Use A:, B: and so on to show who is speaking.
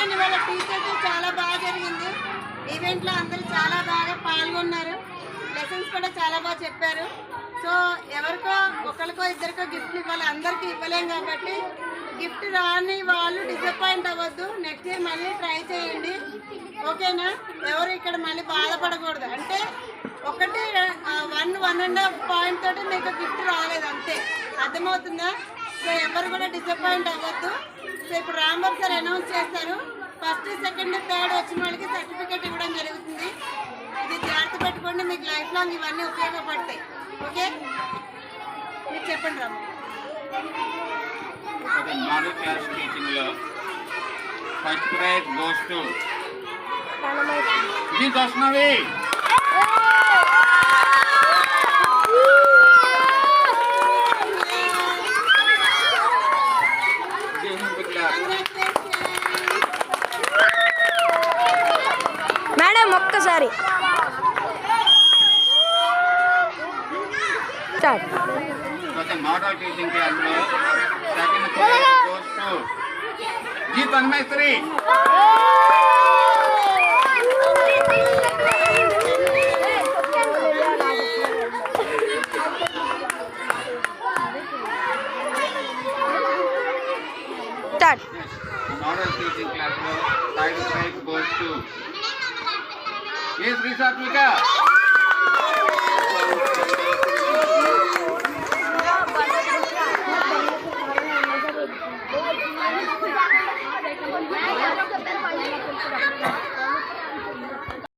A: అండి వాళ్ళ టీచర్స్ చాలా బాగా జరిగింది. ఈవెంట్లో అందరూ చాలా బాగా పాల్గొన్నారు. లెసన్స్ కూడా చాలా బాగా చెప్పారు. సో ఎవరికో ఒకరికో ఇద్దరికో గిఫ్ట్లు ఇవ్వాలి, అందరికీ ఇవ్వలేం కాబట్టి గిఫ్ట్ రాని వాళ్ళు డిసప్పాయింట్ అవ్వద్దు. నెక్స్ట్ ఇయర్ మళ్ళీ ట్రై చేయండి, ఓకేనా? ఎవరు ఇక్కడ మళ్ళీ బాధపడకూడదు. అంటే ఒకటి 1.5 పాయింట్ తోటి మీకు గిఫ్ట్ రాలేదు అంతే, అర్థమవుతుందా? సో ఎవరు కూడా డిసప్పాయింట్ అవ్వద్దు. సో ఇప్పుడు రాంబాబు సార్ అనౌన్స్ చేస్తారు. ఫస్ట్, సెకండ్, థర్డ్ వచ్చిన వాళ్ళకి సర్టిఫికేట్ ఇవ్వడం జరుగుతుంది. ఇది జాగ్రత్త పెట్టుకోండి, మీకు లైఫ్ లాంగ్ ఇవన్నీ ఉపయోగపడతాయి. ఓకే, మీరు చెప్పండి రాము.
B: మోడల్ క్లాస్ టీచింగ్లో first prize goes to G Darshanavi.
C: Madam ఒక్కసారి
B: మోడల్ టీచింగ్ క్లాస్లో second prize goes to G Tanmayashri. Model teaching క్లాస్లో third prize goes to A Sri సాత్విక.